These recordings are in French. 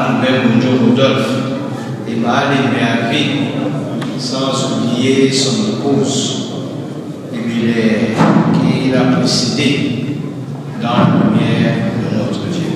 nous-mêmes Rodolphe et Méagri, sans oublier son épouse, qui l'a précédé dans la lumière de notre Dieu.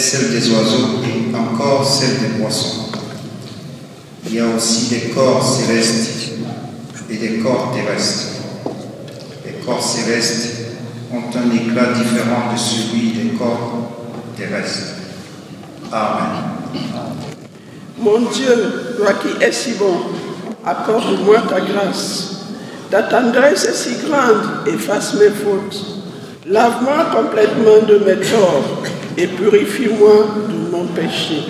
Celle des oiseaux et encore celle des poissons. Il y a aussi des corps célestes et des corps terrestres. Les corps célestes ont un éclat différent de celui des corps terrestres. Amen. Mon Dieu, toi qui es si bon, accorde-moi ta grâce. Ta tendresse est si grande, efface mes fautes. Lave-moi complètement de mes torts et purifie-moi de mon péché.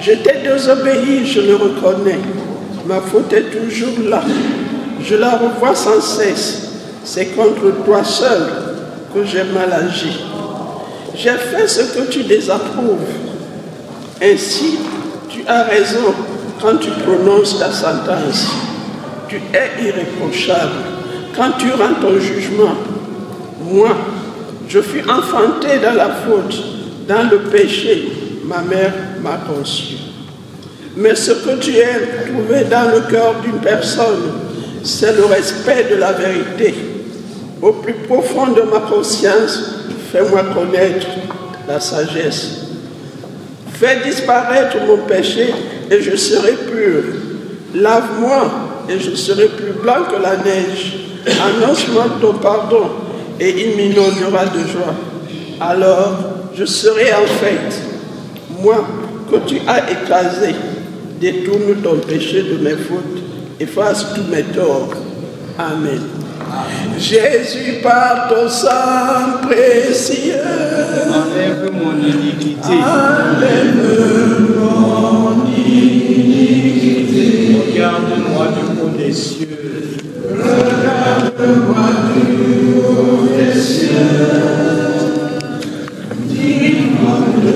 Je t'ai désobéi, je le reconnais. Ma faute est toujours là. Je la revois sans cesse. C'est contre toi seul que j'ai mal agi. J'ai fait ce que tu désapprouves. Ainsi, tu as raison quand tu prononces ta sentence. Tu es irréprochable quand tu rends ton jugement. Moi, je fus enfanté dans la faute, dans le péché. Ma mère m'a conçu. Mais ce que tu aimes trouver dans le cœur d'une personne, c'est le respect de la vérité. Au plus profond de ma conscience, fais-moi connaître la sagesse. Fais disparaître mon péché et je serai pur. Lave-moi et je serai plus blanc que la neige. Annonce-moi ton pardon et il m'inondera de joie. Alors je serai en fête. Moi que tu as écrasé, détourne ton péché de mes fautes, efface tous mes torts. Amen. Jésus, par ton sang précieux, enlève mon iniquité. enlève mon iniquité. Regarde-moi du haut des cieux. Regarde-moi du haut des cieux. Dis-moi de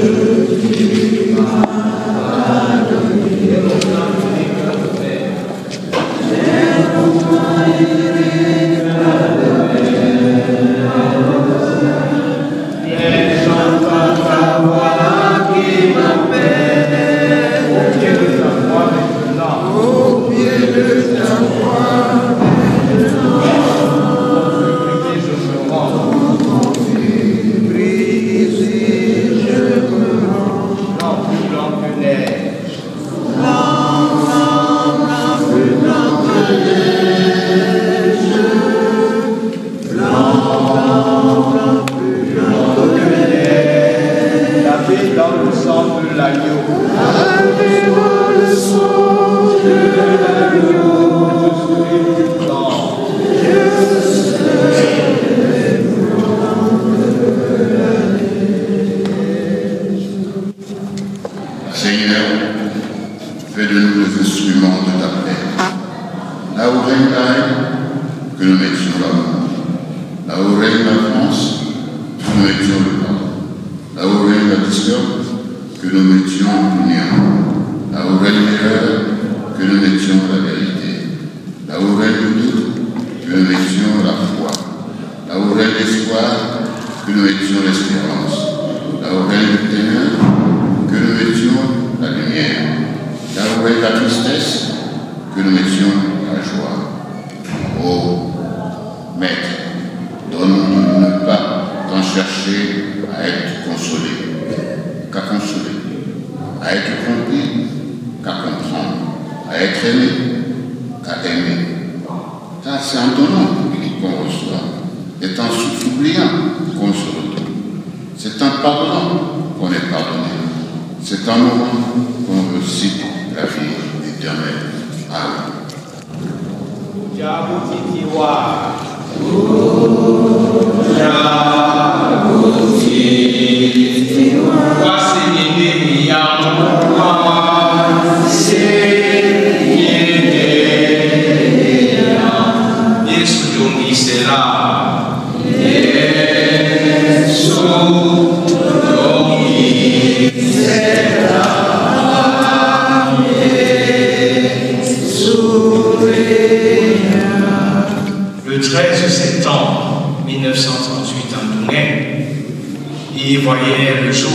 Le 13 septembre 1938 en Douai, il voyait le jour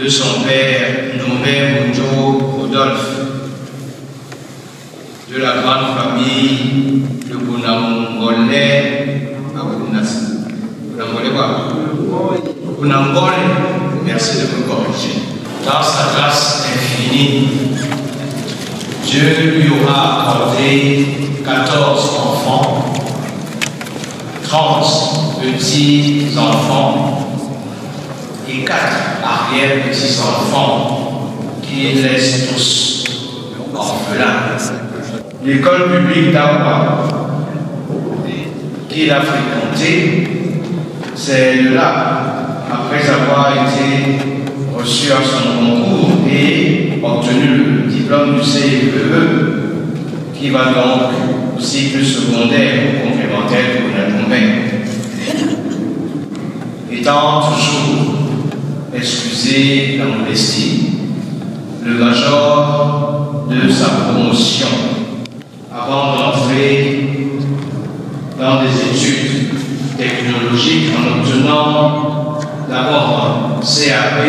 de son père nommé Munjo Rodolphe, de la grande famille de Bounangolais à Bounangolais, merci de me corriger. Dans sa grâce infinie, Dieu lui aura accordé 14 enfants, 30 petits-enfants et 4 arrière-petits-enfants qui laissent tous orphelins. L'école publique d'Awa qu'il a fréquentée, c'est là, après avoir été reçu à son concours diplôme du CFE, qui va donc au cycle secondaire ou complémentaire pour l'incombe. Étant toujours, excusez la modestie, le major de sa promotion avant d'entrer dans des études technologiques en obtenant d'abord un CAP,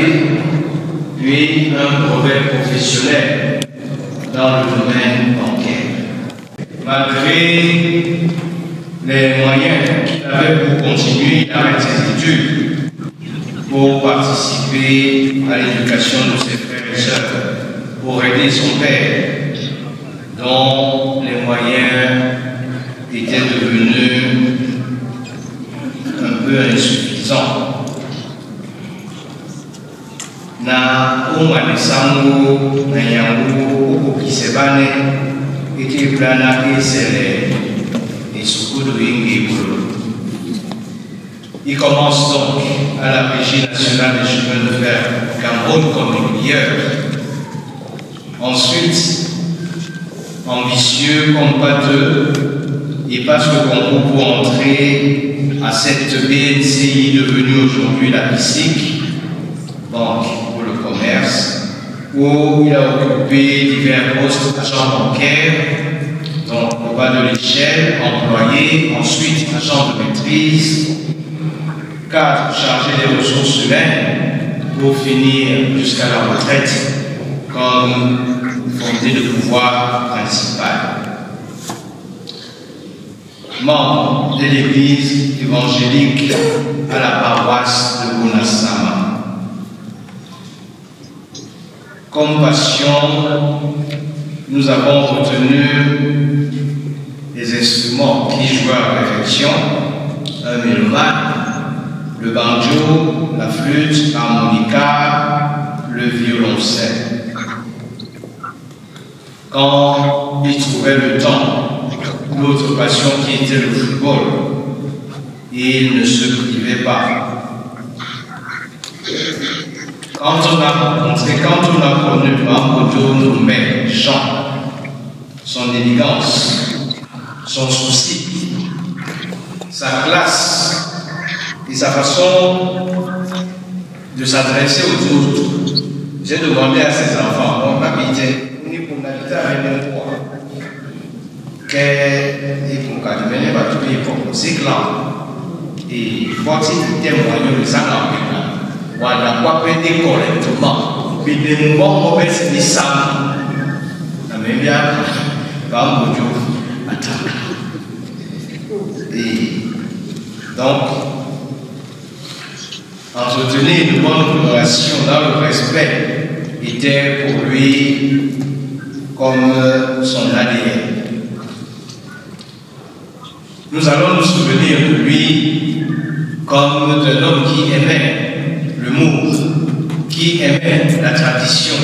puis un brevet professionnel dans le domaine bancaire. Malgré les moyens qu'il avait pour continuer, il arrête ses études pour participer à l'éducation de ses frères et sœurs, pour aider son père, dont les moyens étaient devenus un peu insuffisants. Na umanisangu na yangu ukisebane ikiplana kisele isukudu ingi bulu. Il commence donc à la Régie nationale des chemins de fer Cameroun comme aiguilleur. Ensuite, ambitieux comme pas deux, il passe le concours pour entrer à cette BNCI devenue aujourd'hui la BICIC, Banque pour le commerce, où il a occupé divers postes agent bancaire, donc au bas de l'échelle, employé, ensuite agent de maîtrise, cadre chargé des ressources humaines, pour finir jusqu'à la retraite comme fondé de pouvoir principal. Membre de l'église évangélique à la paroisse de Bonassama. Comme passion, nous avons retenu des instruments qui jouent à la perfection, un mélomane, le banjo, la flûte, l'harmonica, le violoncelle. Quand il trouvait le temps, l'autre passion qui était le football, il ne se privait pas. Quand on a connu Mamoudou Noumé, Jean, son élégance, son souci, sa classe et sa façon de s'adresser aux autres, j'ai demandé à ses enfants, on m'a dit, pour l'habiter avec moi, que pour qu'elle va tout les pour c'est clair. Et quand il témoigne de ça, on a pas pété correctement. Puis des moments mauvais, c'est des sables. Mais bien, pas mon Dieu, attends. Et donc, entretenir une bonne relation dans le respect était pour lui comme son ADN. Nous allons nous souvenir de lui comme d'un homme qui aimait l'humour, qui aimait la tradition,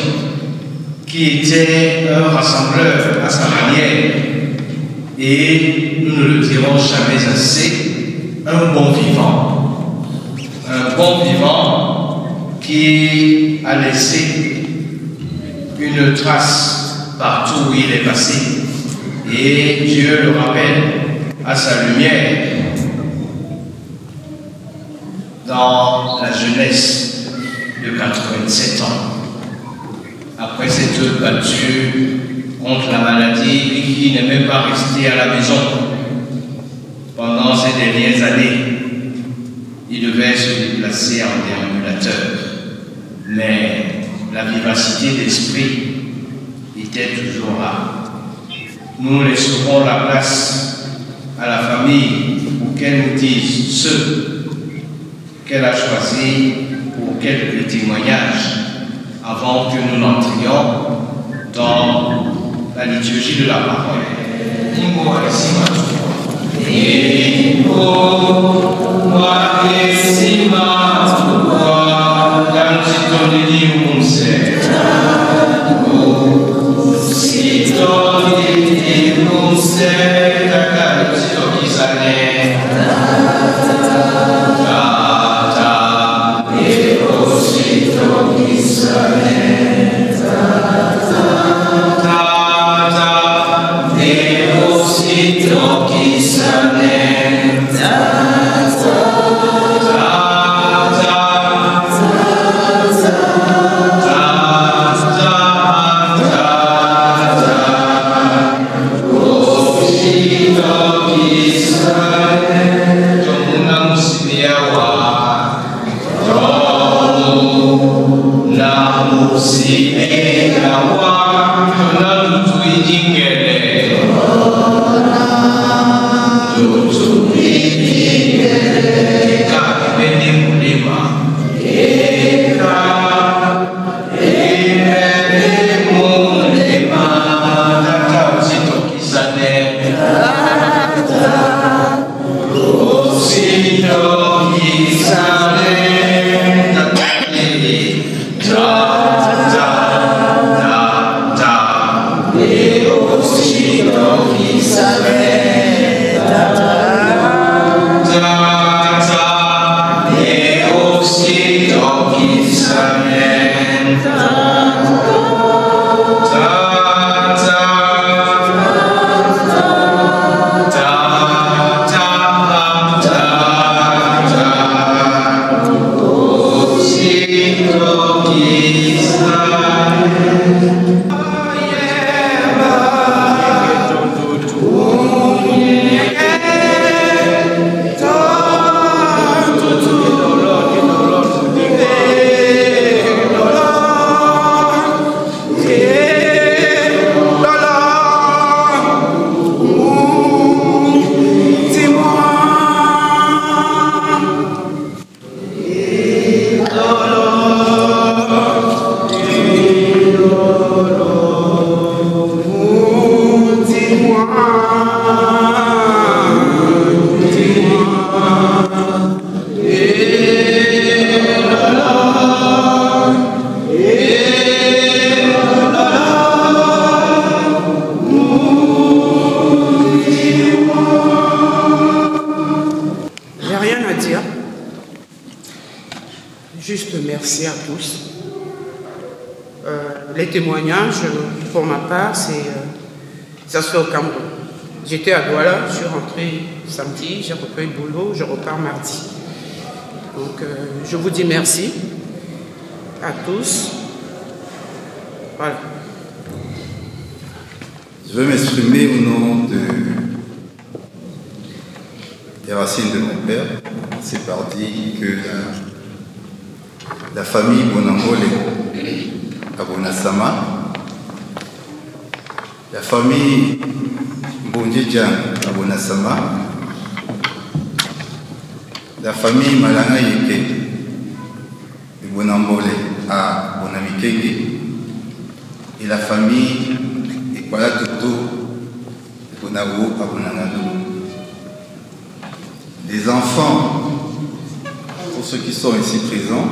qui était un rassembleur à sa manière, et nous ne le dirons jamais assez, un bon vivant. Un bon vivant qui a laissé une trace partout où il est passé. Et Dieu le rappelle à sa lumière dans la jeunesse de 87 ans. Après s'être battu contre la maladie et qui n'aimait pas rester à la maison pendant ces dernières années, il devait se déplacer en déambulateur. Mais la vivacité d'esprit était toujours là. Nous laisserons la place à la famille pour qu'elle nous dise ce qu'elle a choisi pour quelques témoignages avant que nous n'entrions dans la liturgie de la parole. Juste merci à tous. Les témoignages, pour ma part, ça se fait au Cameroun. J'étais à Douala, je suis rentrée samedi, j'ai repris le boulot, je repars mardi. Donc, je vous dis merci à tous. Voilà. Je veux m'exprimer au nom des racines de mon père. C'est parti que la famille Bonangole à Bonasama, la famille Bondjedjan à Bonasama, la famille Malanga Yeke de Bonambole à Bonamikenge et la famille Ekwala Toto de Bonago à Bonangado. Les enfants, pour ceux qui sont ici présents,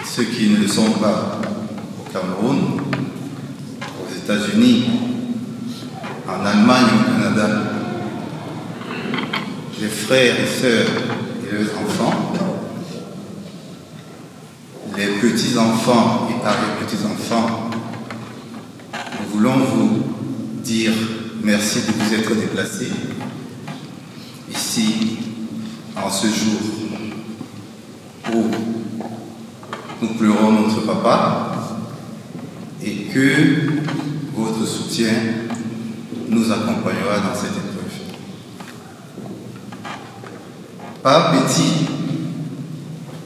ceux qui ne le sont pas au Cameroun, aux États-Unis, en Allemagne, au Canada, les frères et sœurs et leurs enfants, les petits-enfants et arrière-petits-enfants, nous voulons vous dire merci de vous être déplacés ici en ce jour où nous pleurons notre papa et que votre soutien nous accompagnera dans cette épreuve. Pas petit,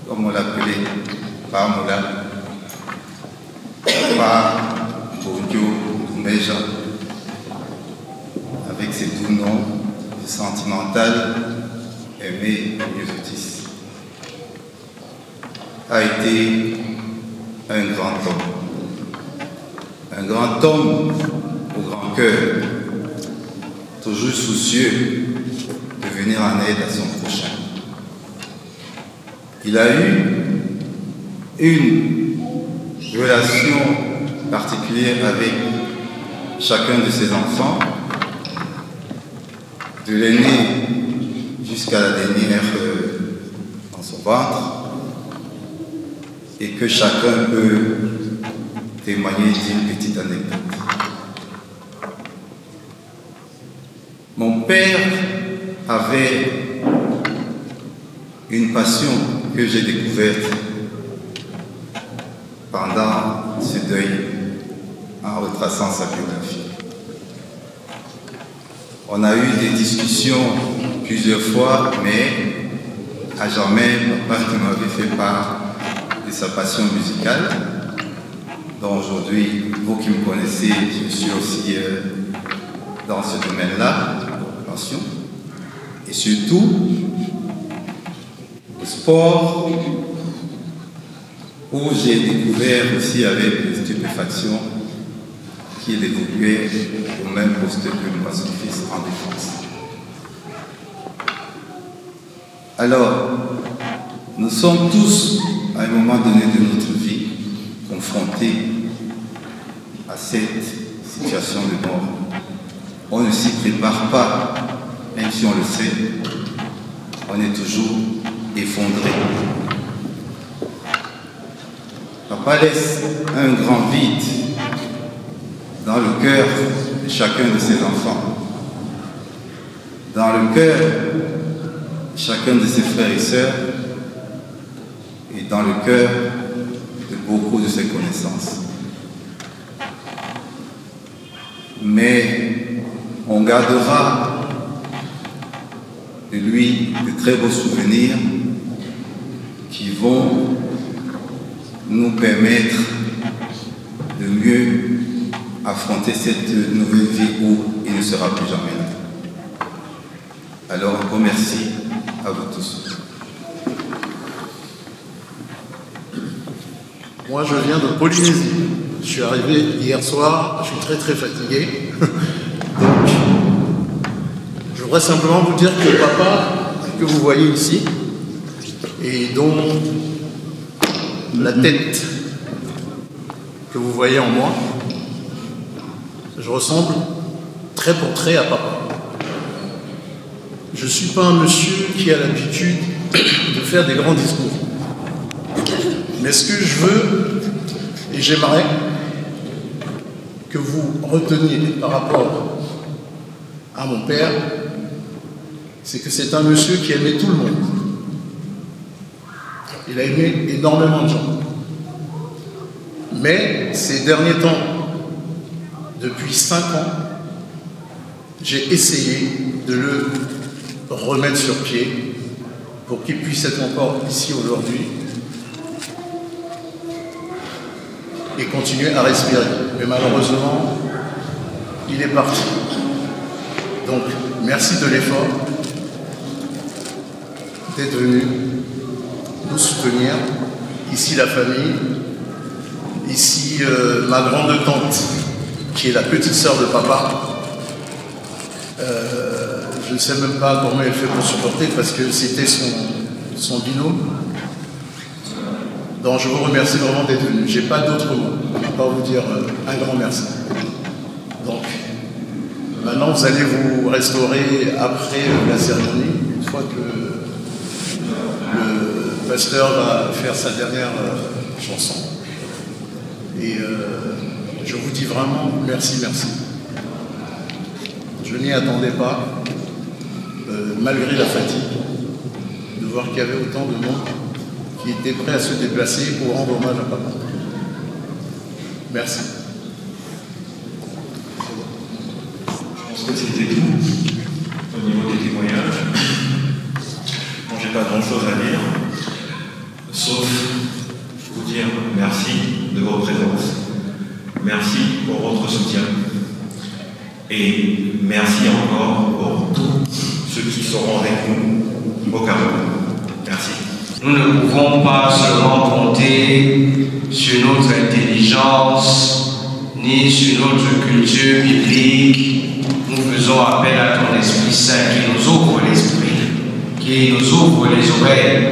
comme on l'appelait, pas Moula, pas Bondio, Meja, avec ses doux noms sentimental, Aimé Myosotis, a été un grand homme. Un grand homme au grand cœur, toujours soucieux de venir en aide à son prochain. Il a eu une relation particulière avec chacun de ses enfants, de l'aîné jusqu'à la dernière dans son ventre, et que chacun peut témoigner d'une petite anecdote. Mon père avait une passion que j'ai découverte pendant ce deuil en retraçant sa biographie. On a eu des discussions plusieurs fois, mais à jamais, papa ne m'avait fait part de sa passion musicale. Donc aujourd'hui, vous qui me connaissez, je suis aussi dans ce domaine-là, de la prévention. Et surtout, le sport, où j'ai découvert aussi avec les stupéfactions qu'il évoluait au même poste que moi, son fils, en défense. Alors, nous sommes tous, à un moment donné de notre vie, confrontés à cette situation de mort. On ne s'y prépare pas, même si on le sait, on est toujours effondré. Papa laisse un grand vide dans le cœur de chacun de ses enfants, dans le cœur de chacun de ses frères et sœurs, et dans le cœur de beaucoup de ses connaissances. Mais on gardera de lui de très beaux souvenirs qui vont nous permettre de mieux affronter cette nouvelle vie où il ne sera plus jamais là. Alors, un grand merci à vous tous. Moi, je viens de Polynésie. Je suis arrivé hier soir, je suis très fatigué. Donc, je voudrais simplement vous dire que papa, que vous voyez ici, et dont la tête que vous voyez en moi, je ressemble trait pour trait à papa. Je ne suis pas un monsieur qui a l'habitude de faire des grands discours. Mais ce que je veux, et j'aimerais que vous reteniez par rapport à mon père, c'est que c'est un monsieur qui aimait tout le monde. Il a aimé énormément de gens. Mais ces derniers temps, depuis 5 ans, j'ai essayé de le remettre sur pied pour qu'il puisse être encore ici aujourd'hui et continuer à respirer. Mais malheureusement, il est parti. Donc, merci de l'effort d'être venu nous soutenir. Ici, la famille. Ici, ma grande tante, qui est la petite sœur de papa. Je ne sais même pas comment elle fait pour supporter parce que c'était son binôme. Donc je vous remercie vraiment d'être venu. Je n'ai pas d'autres mots. Je ne vais pas vous dire un grand merci. Donc maintenant vous allez vous restaurer après la cérémonie, une fois que le pasteur va faire sa dernière chanson. Et je vous dis vraiment merci. Je n'y attendais pas, malgré la fatigue, de voir qu'il y avait autant de monde qui était prêt à se déplacer pour rendre hommage à papa. Merci. Je pense que c'était tout au niveau des témoignages. Bon, j'ai pas grand-chose à dire, sauf vous dire merci de votre présence, merci pour votre soutien et merci encore pour tous ceux qui seront avec nous au Cameroun. Merci. Nous ne pouvons pas seulement compter sur notre intelligence ni sur notre culture biblique. Nous faisons appel à ton Esprit Saint qui nous ouvre l'esprit, qui nous ouvre les oreilles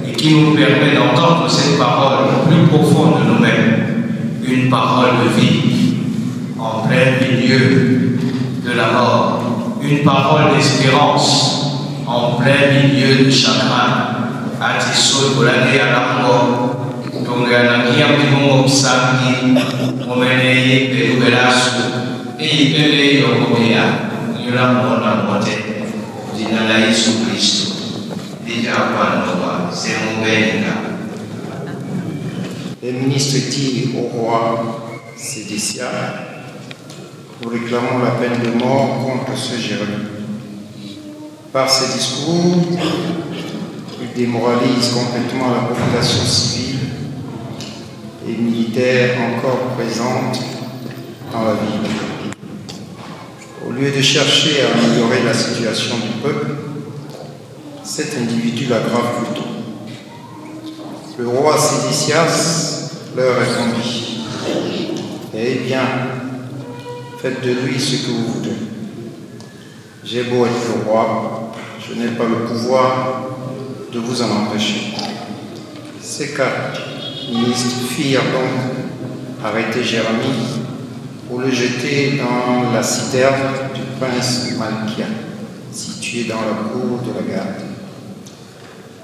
et qui nous permet d'entendre cette parole plus profonde de nous-mêmes, une parole de vie en plein milieu de la mort, une parole d'espérance en plein milieu de chagrin. Atiso bolade alango tongana kiam timongo psaki omeneye pelubelasu eipele yokobea yula mona mote jina la Yesu Kristo dijapanoa semubenga. Le ministre dit au roi Sédécia, nous réclamons la peine de mort contre ce Jérémie. Par ses discours, il démoralise complètement la population civile et militaire encore présente dans la ville. Au lieu de chercher à améliorer la situation du peuple, cet individu l'aggrave plutôt. Le roi Sédécias leur répondit: Eh bien, faites de lui ce que vous voulez. J'ai beau être le roi, je n'ai pas le pouvoir de vous en empêcher. Ces 4 ministres firent donc arrêter Jérémie pour le jeter dans la citerne du prince Malchia, située dans la cour de la garde.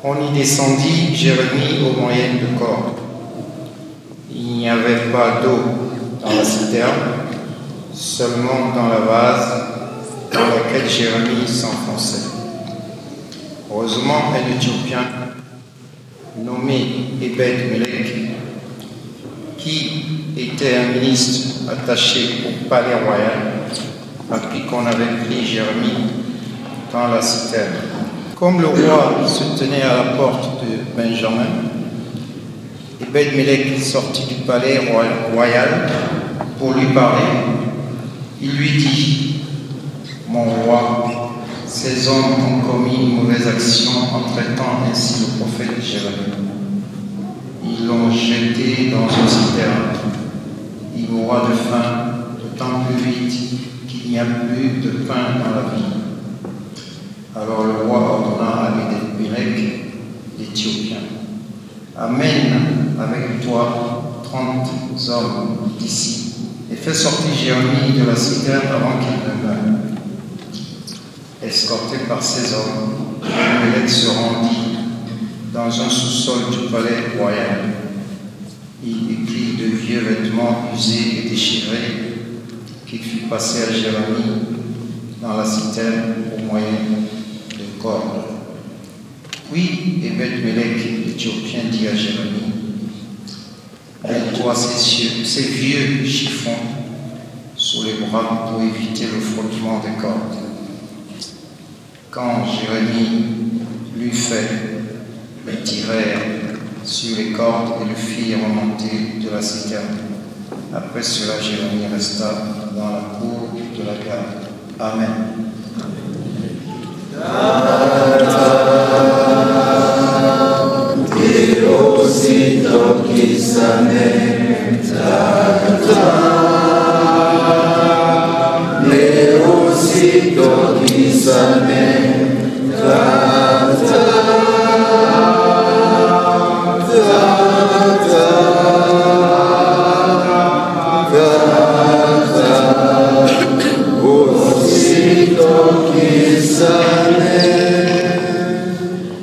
On y descendit Jérémie au moyen de cordes. Il n'y avait pas d'eau dans la citerne, seulement dans la vase dans laquelle Jérémie s'enfonçait. Heureusement, un Éthiopien nommé Ebed-Melech, qui était un ministre attaché au palais royal, apprit qu'on avait pris Jérémie dans la citerne. Comme le roi se tenait à la porte de Benjamin, Ebed-Melech sortit du palais royal pour lui parler. Il lui dit: Mon roi, ces hommes ont commis une mauvaise action en traitant ainsi le prophète Jérémie. Ils l'ont jeté dans une citerne. Il mourra de faim, d'autant plus vite qu'il n'y a plus de pain dans la ville. Alors le roi ordonna à Ebed-Melech, l'Éthiopien: Amène avec toi 30 hommes d'ici et fais sortir Jérémie de la citerne avant qu'il ne meure. Escorté par ces hommes, Ebed-Melech se rendit dans un sous-sol du palais royal. Il prit de vieux vêtements usés et déchirés qu'il fit passer à Jérémie dans la citerne au moyen de cordes. Puis Ebed-Melech, l'Éthiopien, dit à Jérémie: Mets-toi ces vieux chiffons sous les bras pour éviter le frottement des cordes. Quand Jérémie l'eut fait, ils tirèrent sur les cordes et le firent remonter de la citerne. Après cela, Jérémie resta dans la cour de la garde. Amen.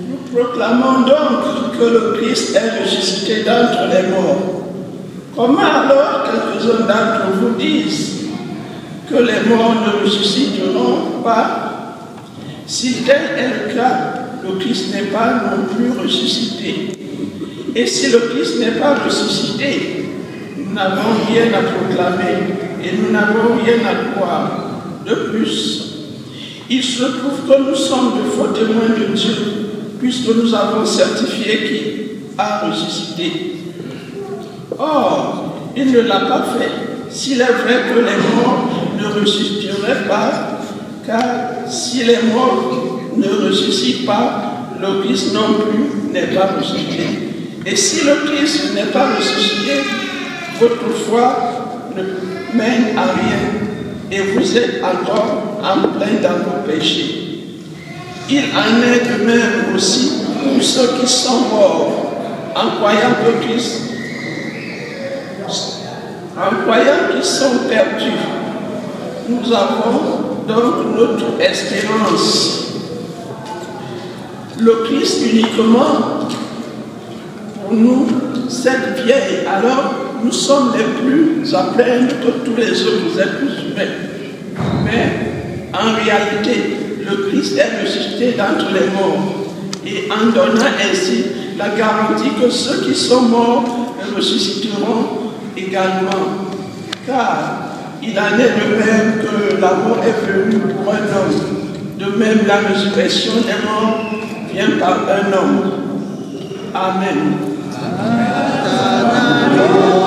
Nous proclamons donc que le Christ est ressuscité d'entre les morts. Comment alors quelques-uns d'entre vous disent que les morts ne ressusciteront pas? Si tel est le cas, le Christ n'est pas non plus ressuscité. Et si le Christ n'est pas ressuscité, nous n'avons rien à proclamer et nous n'avons rien à croire. De plus, il se trouve que nous sommes de faux témoins de Dieu, puisque nous avons certifié qu'il a ressuscité. Or, il ne l'a pas fait. S'il est vrai que les morts ne ressusciteraient pas, car si les morts ne ressuscitent pas, le Christ non plus n'est pas ressuscité. Et si le Christ n'est pas ressuscité, votre foi ne mène à rien et vous êtes encore en plein dans vos péchés. Il en est de même aussi pour ceux qui sont morts en croyant que Christ, en croyant qu'ils sont perdus. Nous avons donc notre espérance. Le Christ uniquement pour nous, cette vieille, alors nous sommes les plus à plaindre que tous les autres êtres humains. Mais en réalité, le Christ est ressuscité d'entre les morts et en donnant ainsi la garantie que ceux qui sont morts ressusciteront également. Car il en est de même que la mort est venue pour un homme. De même, la résurrection des morts vient par un homme. Amen. Amen.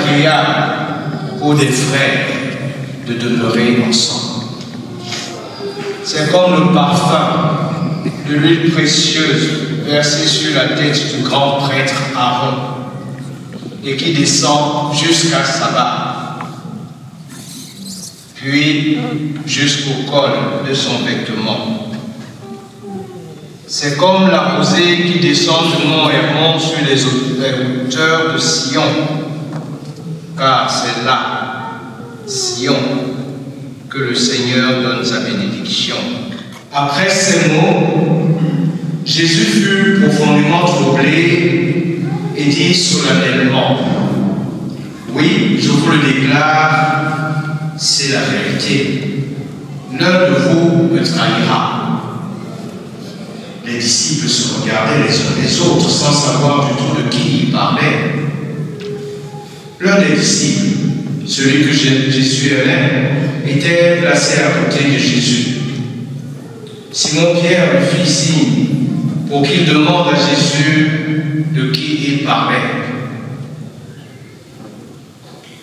agréable pour des frères de demeurer ensemble. C'est comme le parfum de l'huile précieuse versée sur la tête du grand prêtre Aaron et qui descend jusqu'à sa barbe, puis jusqu'au col de son vêtement. C'est comme la rosée qui descend du mont Hermon sur les hauteurs de Sion, car c'est là, Sion, que le Seigneur donne sa bénédiction. Après ces mots, Jésus fut profondément troublé et dit solennellement: oui, je vous le déclare, c'est la vérité. L'un de vous me trahira. Les disciples se regardaient les uns les autres sans savoir du tout de qui ils parlaient. L'un des disciples, celui que Jésus aimait, était placé à côté de Jésus. Simon-Pierre lui fit signe pour qu'il demande à Jésus de qui il parlait.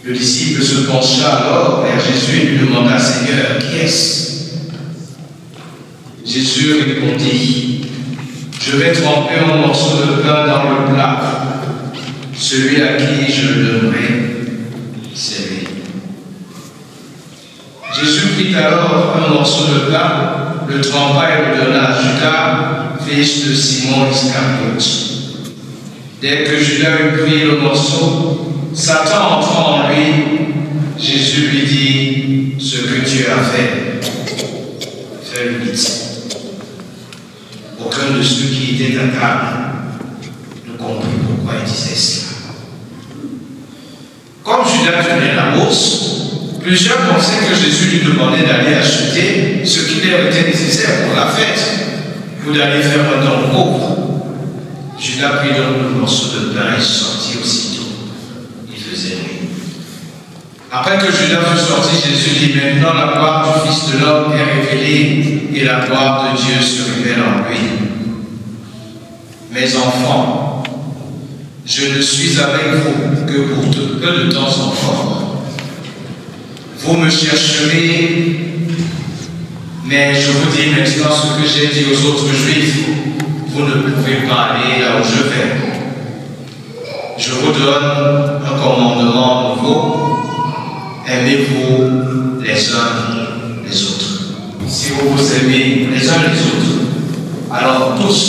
Le disciple se pencha alors vers Jésus et lui demanda: Seigneur, qui est-ce? Jésus répondit: je vais tremper un morceau de pain dans le plat. Celui à qui je le donnerai, c'est lui. Jésus prit alors un morceau de pain, le trempa et le donna à Judas, fils de Simon Iscariote. Dès que Judas eut pris le morceau, Satan entra en lui. Jésus lui dit: ce que tu as fait, fais-le vite. Aucun de ceux qui étaient à table ne comprit pourquoi il disait cela. Comme Judas tenait la bourse, plusieurs pensaient que Jésus lui demandait d'aller acheter ce qui leur était nécessaire pour la fête, ou d'aller faire un don pauvre. Judas prit donc le morceau de pain et sortit aussitôt. Il faisait nuit. Après que Judas fut sorti, Jésus dit: maintenant la gloire du Fils de l'homme est révélée et la gloire de Dieu se révèle en lui. Mes enfants, je ne suis avec vous que pour peu de temps encore. Vous me chercherez, mais je vous dis maintenant ce que j'ai dit aux autres Juifs: vous ne pouvez pas aller là où je vais. Je vous donne un commandement nouveau: aimez-vous les uns les autres. Si vous vous aimez les uns les autres, alors tous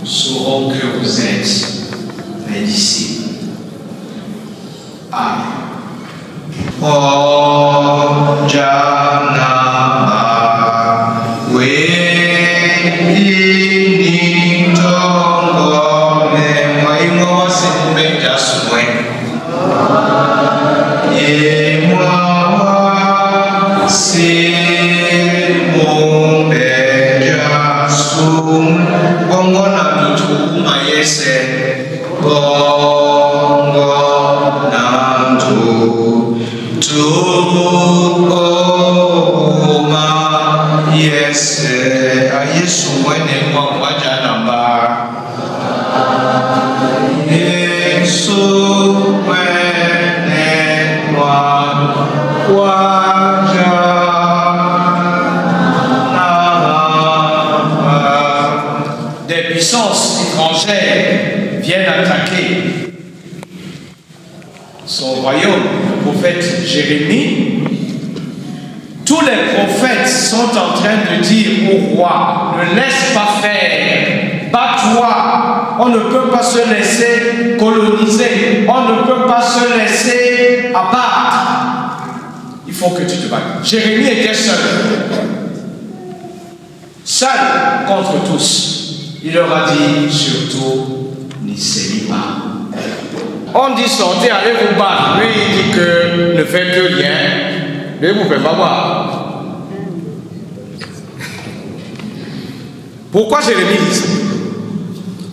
sauront que vous êtes mes disciples. Amen. Oh, Janaba, we tongo me moi se me jaswe. Ye moi se mo me jasum. Bongo na tutu mayese. Bongo na tu oma yese ayesu wene kwa waja namba yesu wene kwa waja namba. Des puissances étrangères viennent attaquer son royaume. Le prophète Jérémie, tous les prophètes sont en train de dire au roi: ne laisse pas faire, bats-toi, on ne peut pas se laisser coloniser, on ne peut pas se laisser abattre, il faut que tu te battes. Jérémie était seul contre tous. Il leur a dit surtout: n'y cédez pas. On dit sortez, allez vous battre. Lui, il dit que ne faites rien, ne vous faites pas voir. Pourquoi Jérémie dit ça?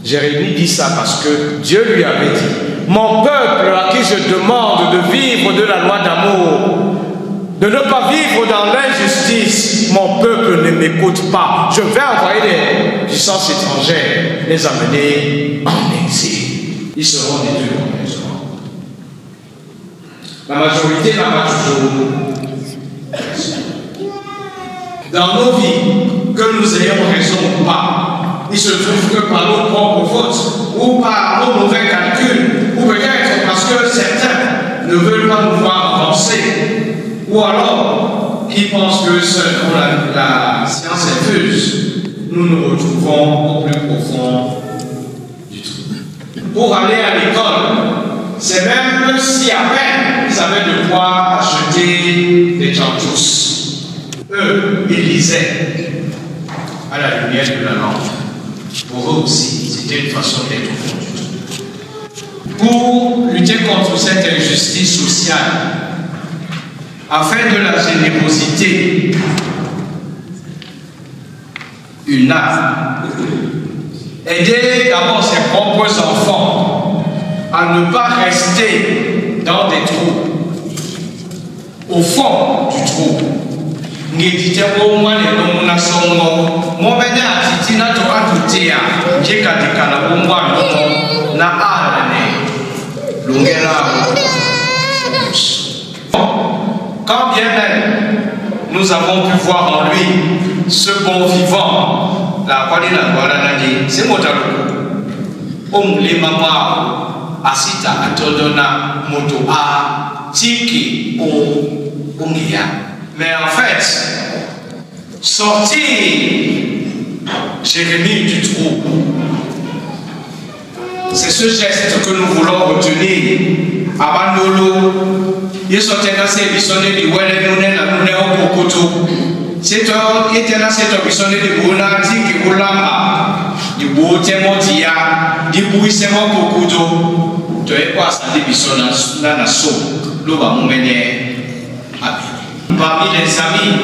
Jérémie dit ça parce que Dieu lui avait dit: mon peuple à qui je demande de vivre de la loi d'amour, de ne pas vivre dans l'injustice, mon peuple ne m'écoute pas. Je vais envoyer des puissances étrangères, les amener en exil. Ils seront détruits complètement. La majorité n'a pas toujours. Dans nos vies, que nous ayons raison ou pas, il se trouve que par nos propres fautes, ou par nos mauvais calculs, ou peut-être parce que certains ne veulent pas nous voir avancer, ou alors qui pensent que seul pour la science infuse, nous nous retrouvons au plus profond du trou. Pour aller à l'école, c'est même si à peine ils avaient de quoi acheter des tchantous. Eux, ils lisaient à la lumière de la lampe. Pour eux aussi, c'était une façon d'être au fond du trou. Pour lutter contre cette injustice sociale, afin de la générosité, une âme, aider d'abord ses propres enfants à ne pas rester dans des trous, au fond du trou. Ngedite ko mwane no na songo mo benya titina to atutia je katika na bomba no na alane lungela. Quand bien même nous avons pu voir en lui ce bon vivant, la kwali na kwala na di c'est motalo omule mama asita atodona moto a tiki o ongia. Mais en fait, sortir Jérémie du trou, c'est ce geste que nous voulons retenir. Abandolo, il sortait dans ces bisonnes du Welle, nous n'avons pas beaucoup. C'est un était dans cette bisonne de Bouna, dit que Boulama, du beau témodia, du bouissement beaucoup d'eau. Tu es quoi ça, des bisonnes dans la soupe, l'eau va m'emmener à pied. Parmi les amis,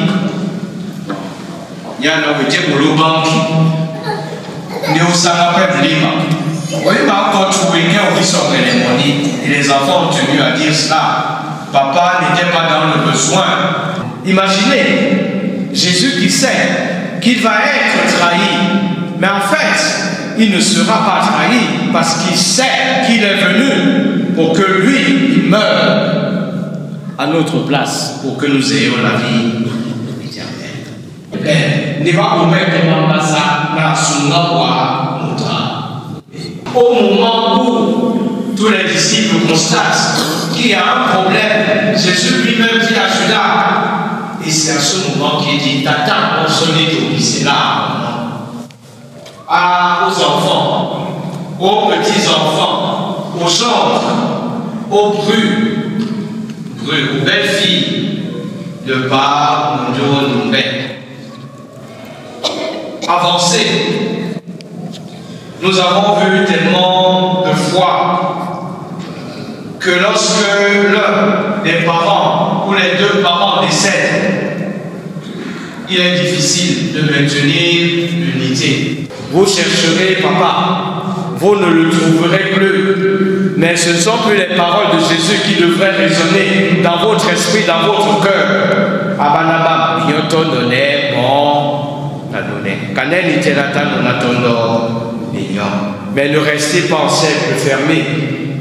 il y a un petit pour le banque, mais on s'en rappelle Lima. Oui, mais encore tout le week-end, on sort les monnaies, et les enfants ont tenu à dire cela. Papa n'était pas dans le besoin. Imaginez, Jésus qui sait qu'il va être trahi, mais en fait, il ne sera pas trahi parce qu'il sait qu'il est venu pour que lui, il meure à notre place pour que nous ayons la vie éternelle. Au moment où tous les disciples constatent qu'il y a un problème, Jésus lui-même dit à Judas, et c'est à ce moment qu'il dit, t'attends, on se dit, c'est là. Aux enfants, aux petits-enfants, aux gendres, aux brus, aux belles filles de par mon Dieu, avancez. Nous avons vu tellement de fois que lorsque l'un des parents ou les deux parents décèdent, il est difficile de maintenir l'unité. Vous chercherez papa, vous ne le trouverez plus. Mais ce ne sont plus les paroles de Jésus qui devraient résonner dans votre esprit, dans votre cœur. Abanaba, bientôt donné, bon, la donnée. Canel iterata non mais ne restez pas en cercle fermé.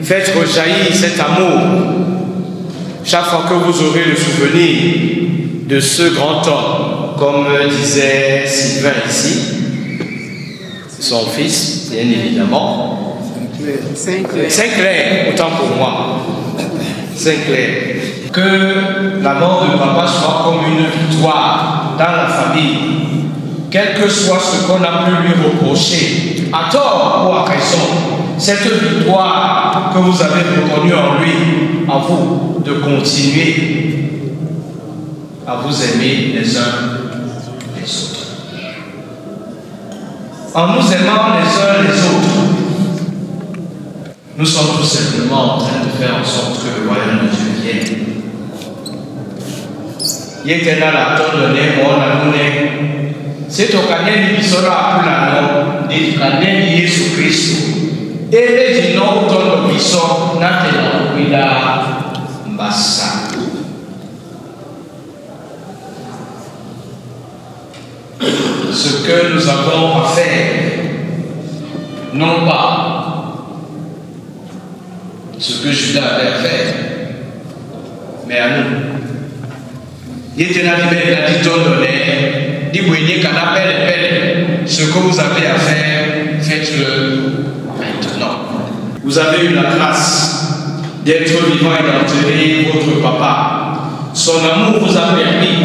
Faites rejaillir cet amour. Chaque fois que vous aurez le souvenir de ce grand homme, comme disait Sylvain ici, son fils, bien évidemment. Saint-Clair, autant pour moi. Saint-Clair. Que la mort de papa soit comme une victoire dans la famille. Quel que soit ce qu'on a pu lui reprocher, à tort ou à raison, cette victoire que vous avez reconnue en lui, à vous de continuer à vous aimer les uns les autres. En nous aimant les uns les autres, nous sommes tout simplement en train de faire en sorte que le royaume de Dieu vienne. C'est au canel qui sera plus la nom du canel de Jésus Christ. Et les gens autour de Bisson n'a pas de Mbassa. Ce que nous avons à faire, non pas ce que Judas avait fait, mais à nous. Il était là, il dit donné, dit Bouénier, qu'on appelle, ce que vous avez à faire, faites-le maintenant. Vous avez eu la grâce d'être vivant et d'enterrer votre papa. Son amour vous a permis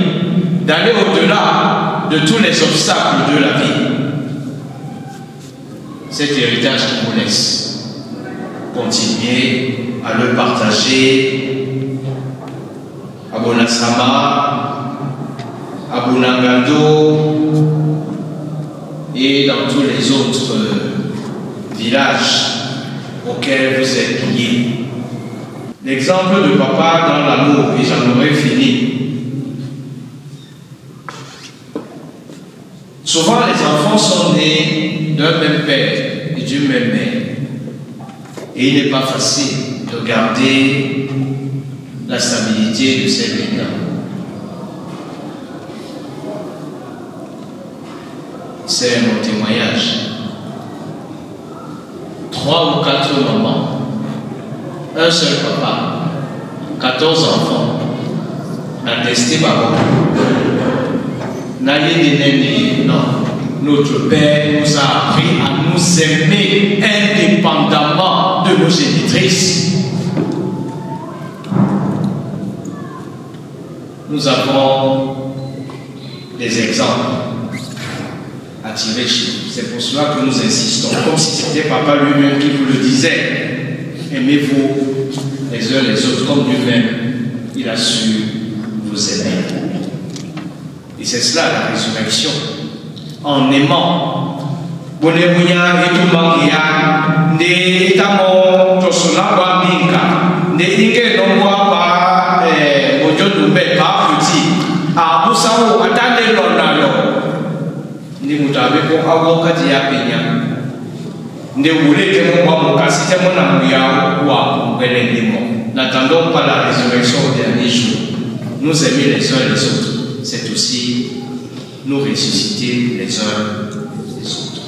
d'aller au-delà de tous les obstacles de la vie. Cet héritage qu'il vous laisse, continuez à le partager à Bonasama, à Bunangando et dans tous les autres villages auxquels vous êtes liés. L'exemple de papa dans l'amour, et j'en aurais fini. Souvent, les enfants sont nés d'un même père et d'une même mère. Et il n'est pas facile de garder la stabilité de ces liens. C'est mon témoignage. 3 ou 4 mamans, un seul papa, 14 enfants, attesté par moi. Non, notre Père nous a appris à nous aimer indépendamment de nos génitrices. Nous avons des exemples à tirer chez nous. C'est pour cela que nous insistons, comme si c'était papa lui-même qui vous le disait. Aimez-vous les uns les autres comme lui-même, il a su vous aimer. Et c'est cela la résurrection. En aimant. Bonebouya et tout mangia, ne tamo tosuna wa minka, ne dingue no wa pa ojo du be pa futi. A busawo atande lonalo. Ni mutabe ko awo kati ya penya. Ne wule ke mo wa mo kasi te mo na muya wa ngene ndimo. N'attendons pas la résurrection au dernier jour. Nous aimer les uns les autres. C'est aussi nous ressusciter les uns les autres.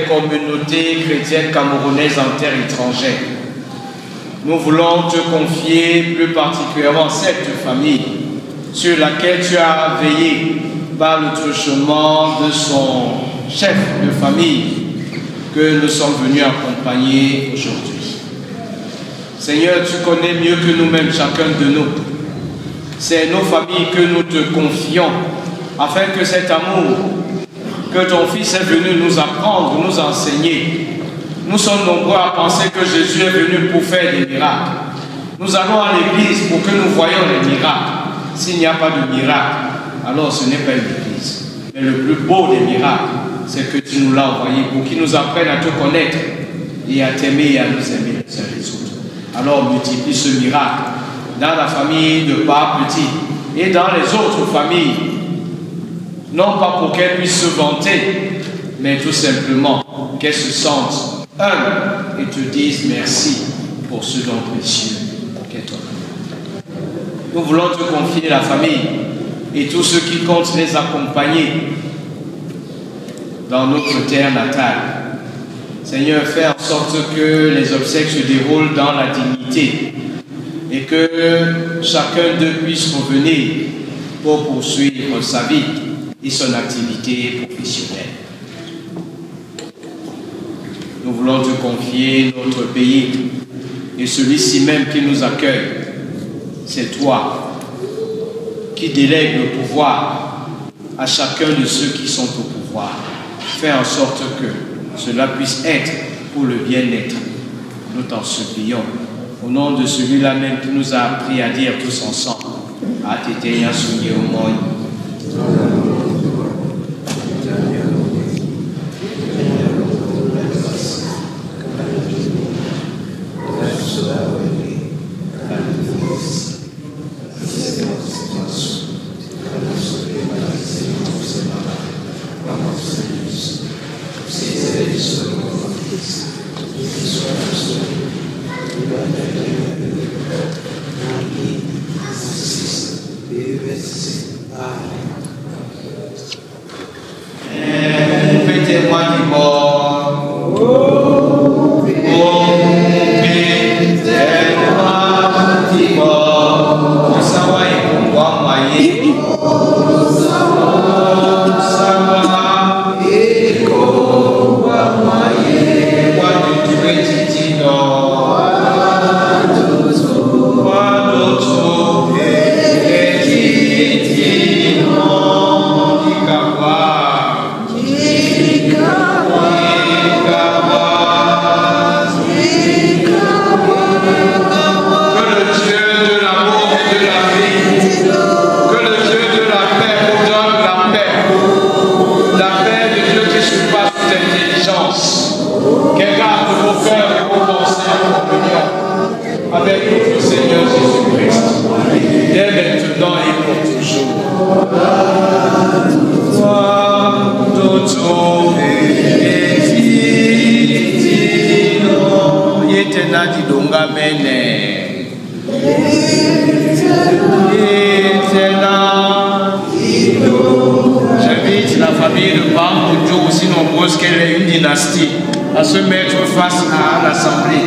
communautés chrétiennes camerounaises en terre étrangère. Nous voulons te confier plus particulièrement cette famille sur laquelle tu as veillé par le truchement de son chef de famille que nous sommes venus accompagner aujourd'hui. Seigneur, tu connais mieux que nous-mêmes chacun de nous. C'est nos familles que nous te confions afin que cet amour que ton Fils est venu nous apprendre, nous enseigner. Nous sommes nombreux à penser que Jésus est venu pour faire des miracles. Nous allons à l'église pour que nous voyions les miracles. S'il n'y a pas de miracle, alors ce n'est pas une église. Mais le plus beau des miracles, c'est que tu nous l'as envoyé pour qu'il nous apprenne à te connaître et à t'aimer et à nous aimer les uns les autres. Alors multiplie ce miracle dans la famille de Papa Petit et dans les autres familles. Non pas pour qu'elles puissent se vanter, mais tout simplement qu'elles se sentent humbles et te disent merci pour ce don précieux qu'est ton amour. Nous voulons te confier la famille et tous ceux qui comptent les accompagner dans notre terre natale. Seigneur, fais en sorte que les obsèques se déroulent dans la dignité et que chacun d'eux puisse revenir pour poursuivre sa vie et son activité professionnelle. Nous voulons te confier notre pays et celui-ci même qui nous accueille. C'est toi qui délègues le pouvoir à chacun de ceux qui sont au pouvoir. Fais en sorte que cela puisse être pour le bien-être. Nous t'en supplions. Au nom de celui-là même qui nous a appris à dire tous ensemble, à t'éteindre souillé au monde. J'invite la famille de Bamboudjo, aussi nombreuse qu'elle est, une dynastie, à se mettre face à l'Assemblée.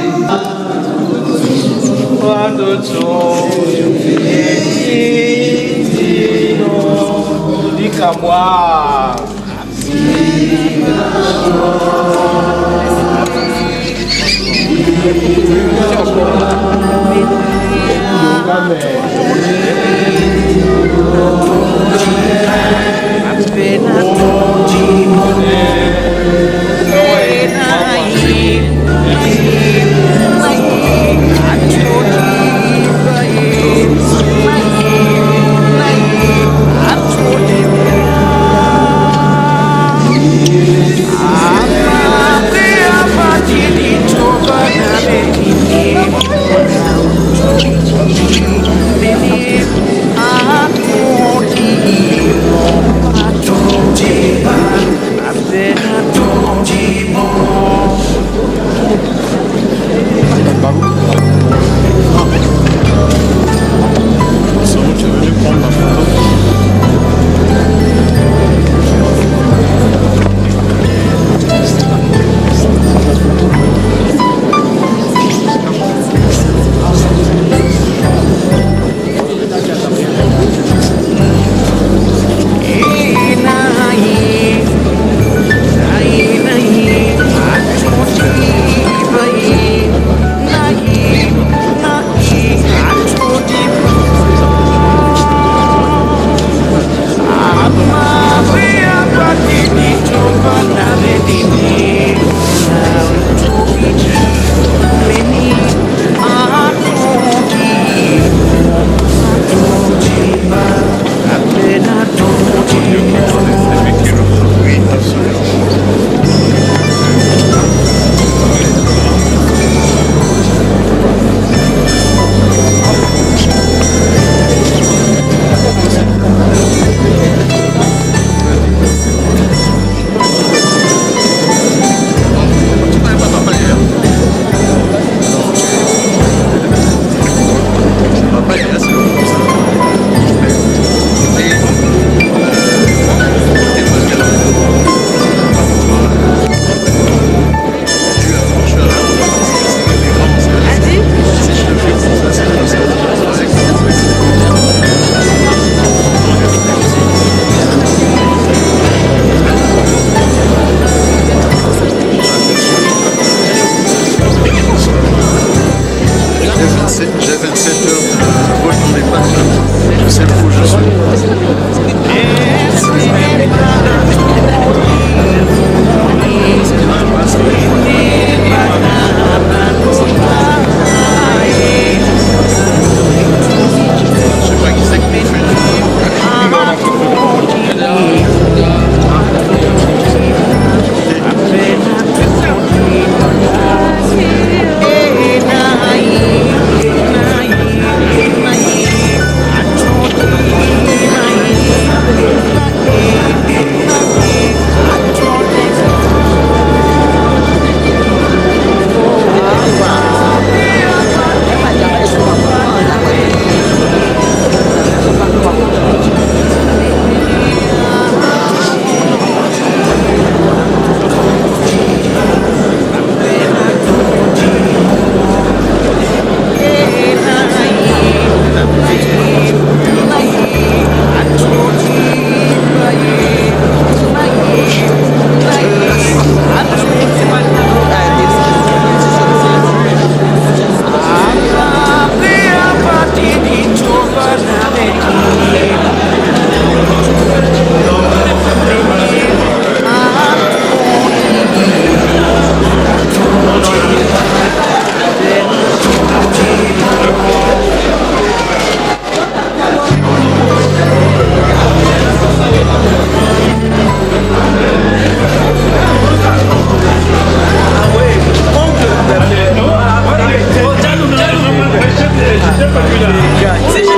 celui-là.